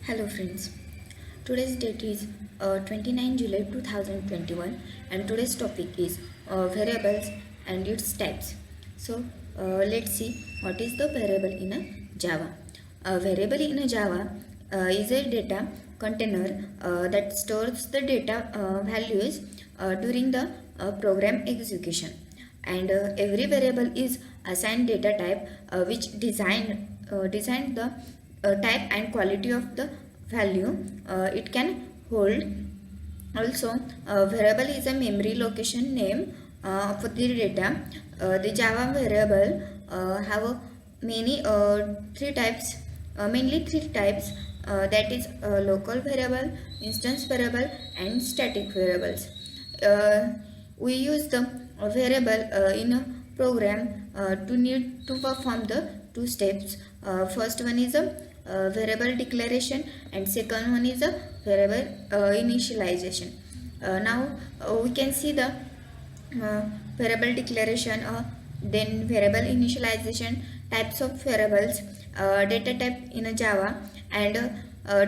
Hello friends, today's date is 29 July 2021 and today's topic is variables and its types. So let's see what is the variable in a Java. A variable in a Java is a data container that stores the data values during the program execution, and every variable is assigned data type which design the type and quality of the value it can hold. Also, variable is a memory location name for the data. The Java variable have many three types, mainly three types, that is local variable, instance variable, and static variables. Uh, we use the variable in a program to need to perform the two steps. First one is a variable declaration and second one is a variable initialization. Now we can see the variable declaration, then variable initialization, types of variables, data type in a Java, and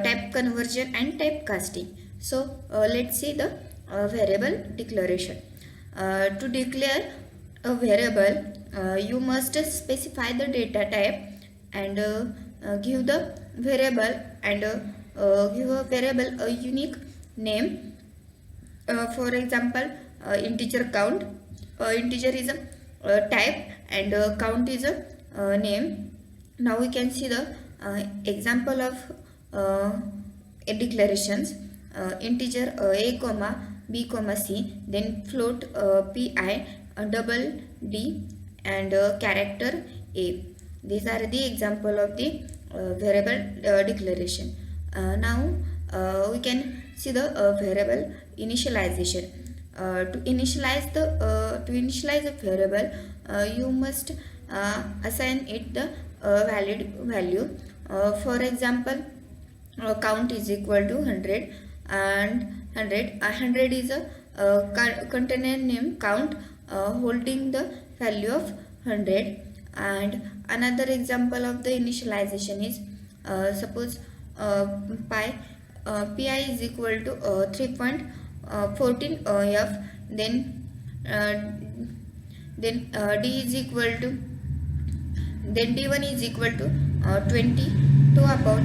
type conversion and typecasting. So let's see the variable declaration. To declare a variable, you must specify the data type and give the variable and give a variable a unique name. For example, integer count. Integer is a type and count is a name. Now we can see the example of declarations. Integer a comma b comma c, then float pi, double d, and character a. These are the example of the variable declaration. Now we can see the variable initialization. To initialize a variable, you must assign it the valid value. For example, count is equal to 100, and 100 is a container name count holding the value of 100. And another example of the initialization is suppose pi is equal to 3.14 f, then d is equal to, then d1 is equal to 22 about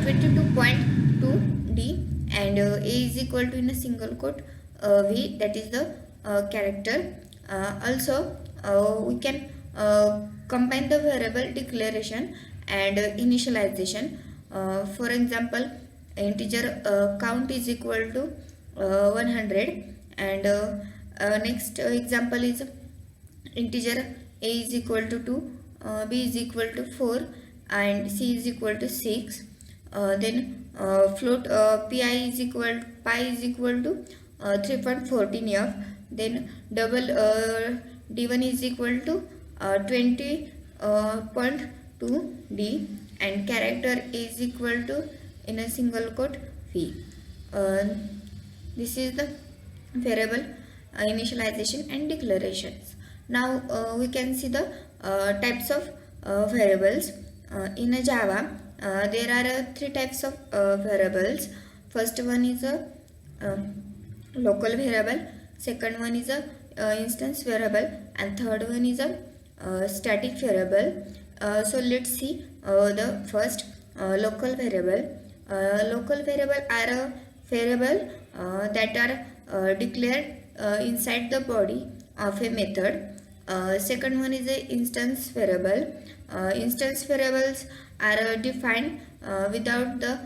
22.2 d, and a is equal to, in a single quote, v, that is the character. Also we can combine the variable declaration and initialization. For example, integer count is equal to 100, and next example is integer a is equal to 2, b is equal to 4, and c is equal to 6. Then float pi is equal to 3.14 f, then double d1 is equal to 20.2 d, and character is equal to, in a single quote, v. This is the variable initialization and declarations. Now we can see the types of variables. In a Java, there are three types of variables. First one is a local variable, second one is a instance variable, and third one is a static variable. So let's see the first local variable. Local variable are a variable that are declared inside the body of a method. Second one is a instance variable. Instance variables are defined without the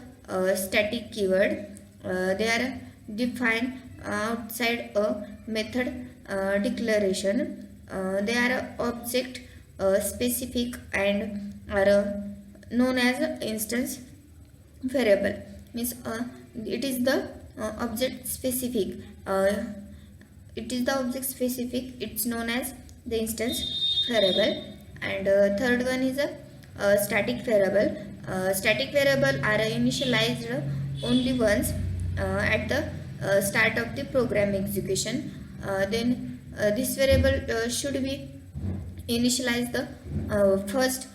static keyword. They are defined outside a method declaration. They are object specific and are known as instance variable. Means it is the object specific. It's known as the instance variable. And third one is a static variable. Static variable are initialized only once at the start of the program execution. Then this variable should be initialized the first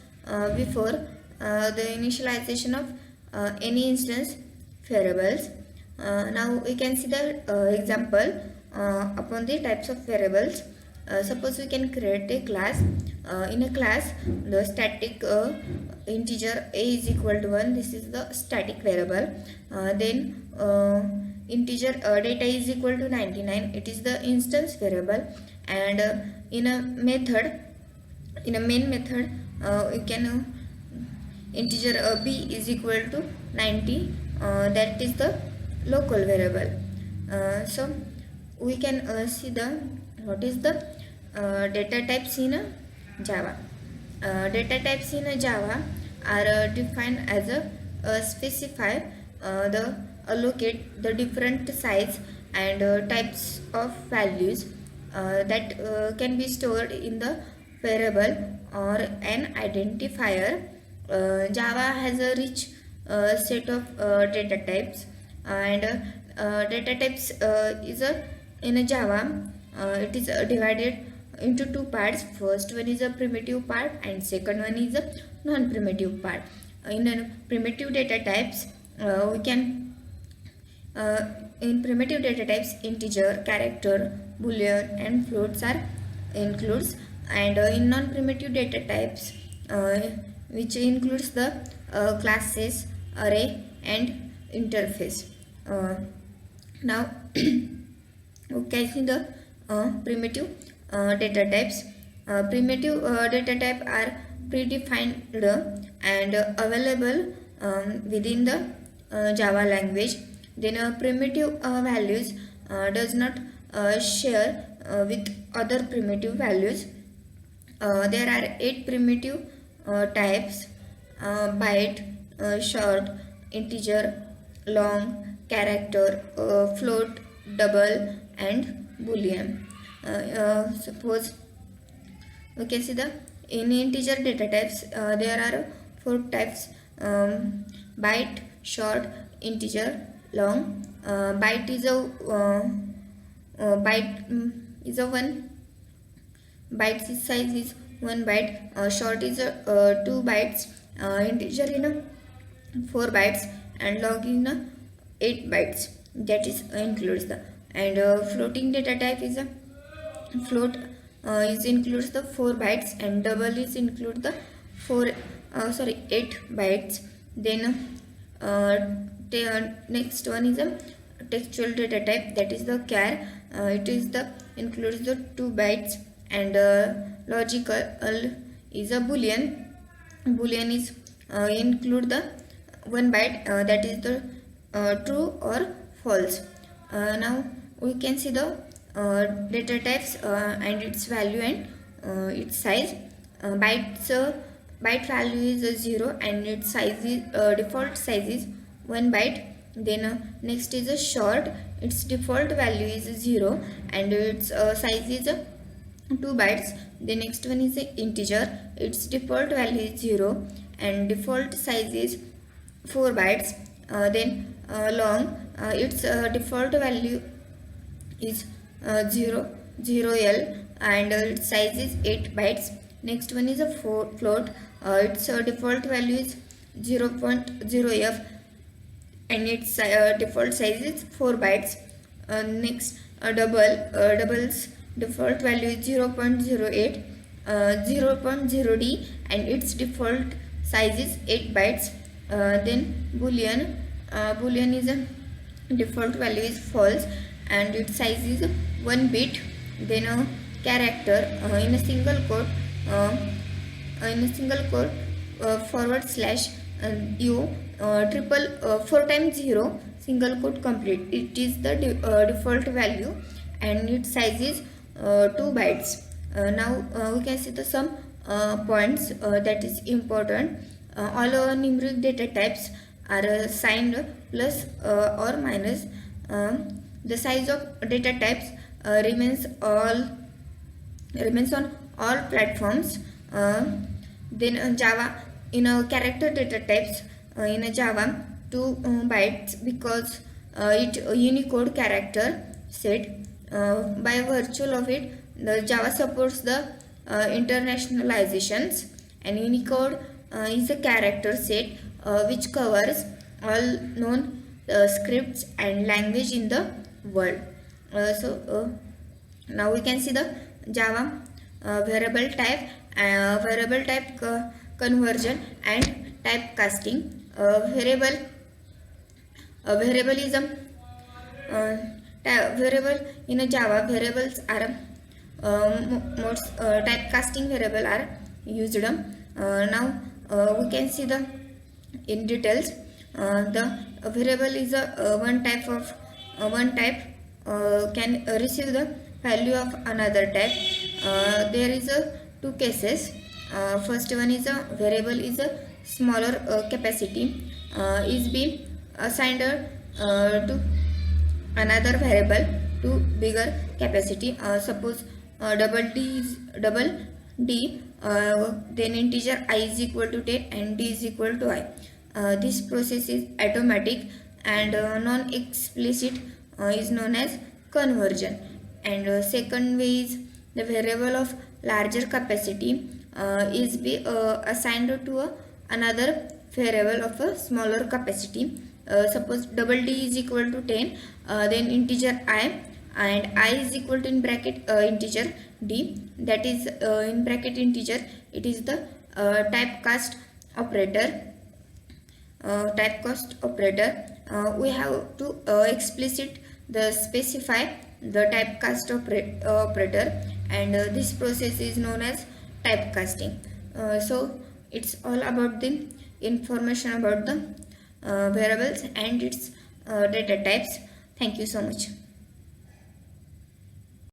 before the initialization of any instance variables. Now we can see the example upon the types of variables. Suppose we can create a class. In a class, the static integer a is equal to 1. This is the static variable. Then integer data is equal to 99. It is the instance variable. And in a main method, we can integer b is equal to 90. That is the local variable. So we can see the what is the data types in Java. Data types in Java are defined as specify the allocate the different size and types of values that can be stored in the variable or an identifier. Java has a rich set of data types, and data types is a in a Java. It is divided into two parts. First one is a primitive part and second one is a non-primitive part. In primitive data types, we can in primitive data types, integer, character, boolean and floats are includes, and in non-primitive data types, which includes the classes, array and interface. Now we can see the primitive data types. Primitive data type are predefined and available within the Java language. Then primitive values does not share with other primitive values. There are 8 primitive types: byte, short, integer, long, character, float, double and boolean. Suppose we can see the in integer data types, there are 4 types: byte, short, integer, long. Byte is a 1 byte size is 1 byte. Short is 2 bytes. Integer in 4 bytes and long in 8 bytes. That is includes the, and floating data type is a float is includes the 4 bytes and double is include the 8 bytes. Then next one is a textual data type, that is the char. It is the includes the 2 bytes, and logical is a boolean. Boolean is include the 1 byte, that is the true or false. Now we can see the data types and its value and its size. Byte value is 0 and its size is default size is 1 byte. Then next is a short. Its default value is 0 and its size is 2 bytes. The next one is a integer. Its default value is 0 and default size is 4 bytes. Then long. Its default value is 0L and its size is 8 bytes. Next one is a float. Its default value is 0.0f and its default size is 4 bytes. Next double's default value is 0.08, 0.0d and its default size is 8 bytes. Then boolean is a default value is false and its size is 1 bit. Then character in a single quote forward slash u triple 4 times 0 single quote complete. It is the default value and its size is 2 bytes. Now we can see the some points that is important. All numeric data types are signed plus or minus. The size of data types remains on all platforms. Then Java in a character data types in a Java 2 bytes because it Unicode character set. By virtue of it, the Java supports the internationalizations, and Unicode is a character set which covers all known scripts and language in the world. Now we can see the Java variable type conversion and typecasting. Variable is a variable in a Java. Variables are modes, typecasting variable are used. Now we can see the in details. The variable is a one type can receive the value of another type. There is a two cases. First one is a variable is a smaller capacity is being assigned to another variable to bigger capacity. Suppose double d, then integer I is equal to 10 and d is equal to I. This process is automatic and non-explicit, is known as conversion. And second way is the variable of larger capacity is be assigned to another variable of a smaller capacity. Suppose double d is equal to 10, then integer I, and I is equal to in bracket integer d, that is in bracket integer, it is the typecast operator. We have to explicit the specify the typecast operator, and this process is known as typecasting. So it's all about the information about the variables and its data types. Thank you so much.